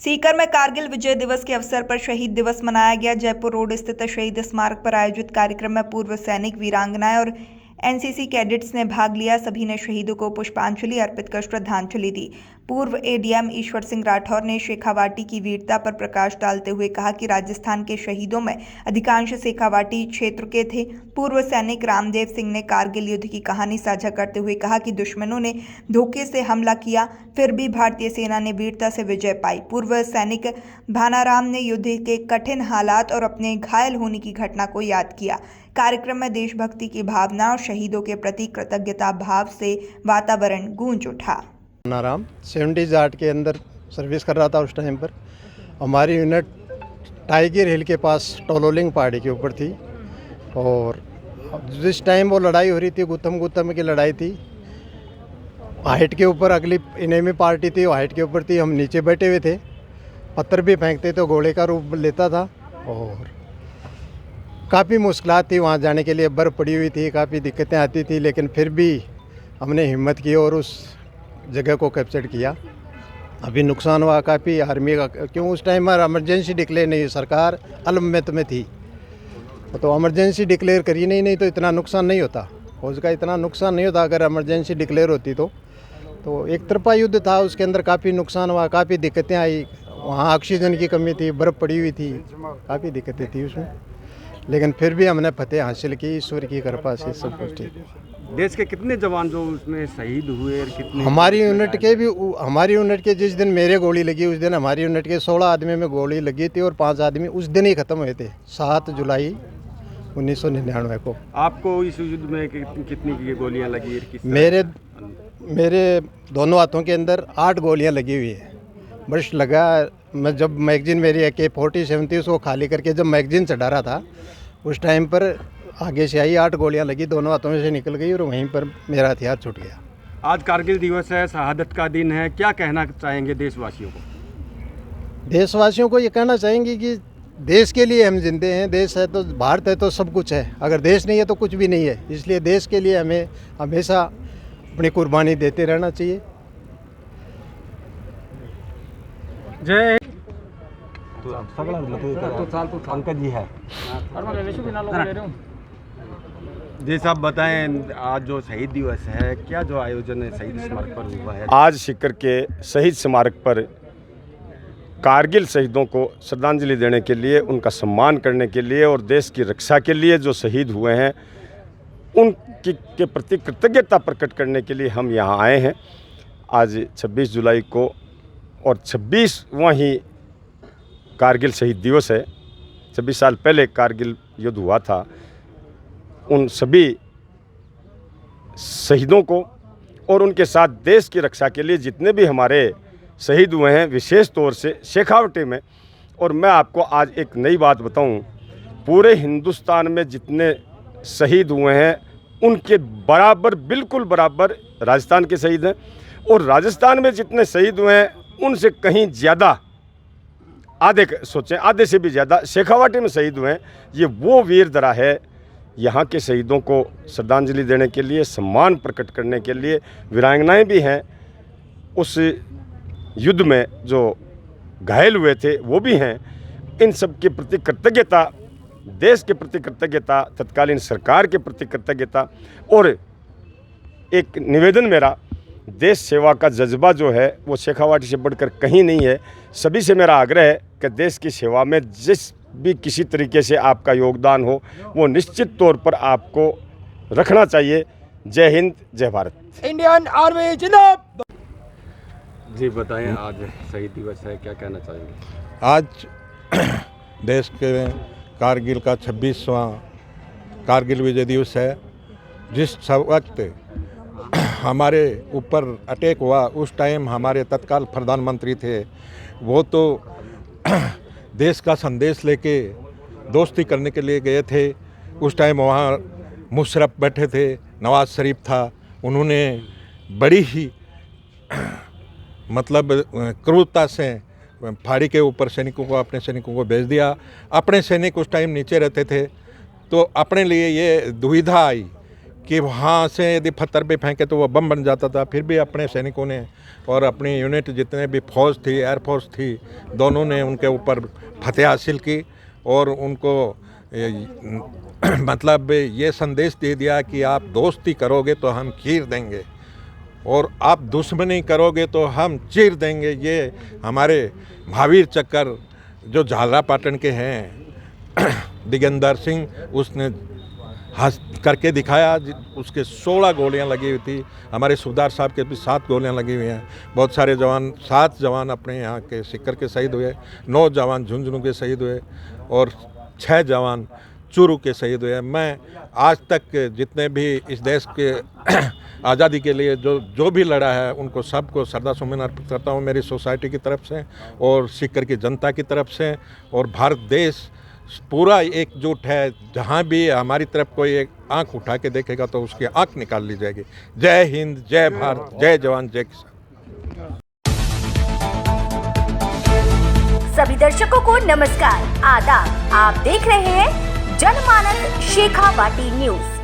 सीकर में कारगिल विजय दिवस के अवसर पर शहीद दिवस मनाया गया। जयपुर रोड स्थित शहीद स्मारक पर आयोजित कार्यक्रम में पूर्व सैनिक, वीरांगनाएं और एनसीसी कैडेट्स ने भाग लिया। सभी ने शहीदों को पुष्पांजलि अर्पित कर श्रद्धांजलि दी। पूर्व एडीएम ईश्वर सिंह राठौर ने शेखावाटी की वीरता पर प्रकाश डालते हुए कहा कि राजस्थान के शहीदों में अधिकांश शेखावाटी क्षेत्र के थे। पूर्व सैनिक रामदेव सिंह ने कारगिल युद्ध की कहानी साझा करते हुए कहा कि दुश्मनों ने धोखे से हमला किया, फिर भी भारतीय सेना ने वीरता से विजय पाई। पूर्व सैनिक भानाराम ने युद्ध के कठिन हालात और अपने घायल होने की घटना को याद किया। कार्यक्रम में देशभक्ति की भावना और शहीदों के प्रति कृतज्ञता भाव से वातावरण गूंज उठा। भानाराम 70s आर्ट के अंदर सर्विस कर रहा था। उस टाइम पर हमारी यूनिट टाइगर हिल के पास टोलोलिंग पहाड़ी के ऊपर थी और जिस टाइम वो लड़ाई हो रही थी, गुत्तम की लड़ाई थी, हाइट के ऊपर अगली इनेमी पार्टी थी, वो हाइट के ऊपर थी, हम नीचे बैठे हुए थे, पत्थर भी फेंकते तो गोले का रूप लेता था और काफ़ी मुश्किलात थी वहाँ जाने के लिए। बर्फ़ पड़ी हुई थी, काफ़ी दिक्कतें आती थी, लेकिन फिर भी हमने हिम्मत की और उस जगह को कैप्चर किया। अभी नुकसान हुआ काफ़ी आर्मी का, क्यों उस टाइम पर इमरजेंसी डिक्लेयर नहीं, सरकार अलमत में थी तो इमरजेंसी डिक्लेयर करी नहीं तो इतना नुकसान नहीं होता, फौज का इतना नुकसान नहीं होता अगर इमरजेंसी डिक्लेयर होती तो एक तरफा युद्ध था, उसके अंदर काफ़ी नुकसान हुआ, काफ़ी दिक्कतें आई। वहाँ ऑक्सीजन की कमी थी, बर्फ़ पड़ी हुई थी, काफ़ी दिक्कतें थी उसमें, लेकिन फिर भी हमने फतेह हासिल की, ईश्वर की कृपा से सब कुछ ठीक। देश के कितने जवान जो उसमें शहीद हुए और कितने हमारी यूनिट के जिस दिन मेरे गोली लगी उस दिन हमारी यूनिट के 16 आदमी में गोली लगी थी और 5 आदमी उस दिन ही ख़त्म हुए थे, 7 जुलाई 1999 को। आपको इस युद्ध में कितनी की गोलियां लगी? मेरे दोनों हाथों के अंदर 8 गोलियां लगी हुई है। बर्स्ट लगा, मैं जब मैगजीन मेरी AK-47 थी उसको खाली करके जब मैगजीन चढ़ा रहा था उस टाइम पर आगे से आई 8 गोलियां लगी, दोनों हाथों में से निकल गई और वहीं पर मेरा हथियार छूट गया। आज कारगिल दिवस है, शहादत का दिन है, क्या कहना चाहेंगे देशवासियों को? देशवासियों को ये कहना चाहेंगे कि देश के लिए हम जिंदे हैं, देश है तो भारत है तो सब कुछ है, अगर देश नहीं है तो कुछ भी नहीं है, इसलिए देश के लिए हमें हमेशा अपनी कुर्बानी देते रहना चाहिए। जय जी साहब, बताएं आज जो शहीद दिवस है, क्या जो आयोजन है शहीद स्मारक पर हुआ है? आज सीकर के शहीद स्मारक पर कारगिल शहीदों को श्रद्धांजलि देने के लिए, उनका सम्मान करने के लिए और देश की रक्षा के लिए जो शहीद हुए हैं उनकी के प्रति कृतज्ञता प्रकट करने के लिए हम यहाँ आए हैं। आज 26 जुलाई को और 26वां ही कारगिल शहीद दिवस है। 26 साल पहले कारगिल युद्ध हुआ था। उन सभी शहीदों को और उनके साथ देश की रक्षा के लिए जितने भी हमारे शहीद हुए हैं, विशेष तौर से शेखावटी में। और मैं आपको आज एक नई बात बताऊं, पूरे हिंदुस्तान में जितने शहीद हुए हैं उनके बराबर, बिल्कुल बराबर राजस्थान के शहीद हैं और राजस्थान में जितने शहीद हुए हैं उनसे कहीं ज़्यादा, आधे से भी ज़्यादा शेखावाटी में शहीद हुए हैं। ये वो वीर दरा है, यहाँ के शहीदों को श्रद्धांजलि देने के लिए, सम्मान प्रकट करने के लिए। वीरांगनाएं भी हैं, उस युद्ध में जो घायल हुए थे वो भी हैं। इन सब के प्रति कृतज्ञता, देश के प्रति कृतज्ञता, तत्कालीन सरकार के प्रति कृतज्ञता और एक निवेदन मेरा, देश सेवा का जज्बा जो है वो शेखावाटी से बढ़कर कहीं नहीं है। सभी से मेरा आग्रह है कि देश की सेवा में जिस भी किसी तरीके से आपका योगदान हो वो निश्चित तौर पर आपको रखना चाहिए। जय हिंद, जय भारत। इंडियन आर्मी जिंदाबाद। जी बताएं, आज शहीद दिवस है, क्या कहना चाहेंगे? आज देश के कारगिल का 26वां कारगिल विजय दिवस है। जिस वक्त हमारे ऊपर अटैक हुआ उस टाइम हमारे तत्काल प्रधानमंत्री थे, वो तो देश का संदेश लेके दोस्ती करने के लिए गए थे। उस टाइम वहाँ मुशर्रफ बैठे थे, नवाज शरीफ था, उन्होंने बड़ी ही मतलब क्रूरता से फाड़ी के ऊपर अपने सैनिकों को भेज दिया। अपने सैनिक उस टाइम नीचे रहते थे तो अपने लिए ये दुविधा आई कि वहाँ से यदि पत्थर भी फेंके तो वो बम बन जाता था, फिर भी अपने सैनिकों ने और अपनी यूनिट जितने भी फौज थी, एयरफोर्स थी, दोनों ने उनके ऊपर फतेह हासिल की और उनको मतलब ये संदेश दे दिया कि आप दोस्ती करोगे तो हम चीर देंगे और आप दुश्मनी करोगे तो हम चीर देंगे। ये हमारे महावीर चक्र जो झालरापाटन के हैं दिगंबर सिंह, उसने हंस करके दिखाया। उसके 16 गोलियां लगी हुई थी, हमारे सुबेदार साहब के भी 7 गोलियां लगी हुई हैं। बहुत सारे जवान, 7 जवान अपने यहाँ के सिक्कर के शहीद हुए, 9 जवान झुंझुनू के शहीद हुए और 6 जवान चूरू के शहीद हुए। मैं आज तक जितने भी इस देश के आज़ादी के लिए जो भी लड़ा है उनको सबको श्रद्धा सुमन अर्पित करता हूँ, मेरी सोसाइटी की तरफ से और सिक्कर की जनता की तरफ से। और भारत देश पूरा एकजुट है, जहाँ भी हमारी तरफ कोई एक आंख उठा के देखेगा तो उसकी आंख निकाल ली जाएगी। जय हिंद, जय भारत, जय जवान, जय किसान। सभी दर्शकों को नमस्कार, आदाब। आप देख रहे हैं जनमानस शेखावाटी न्यूज।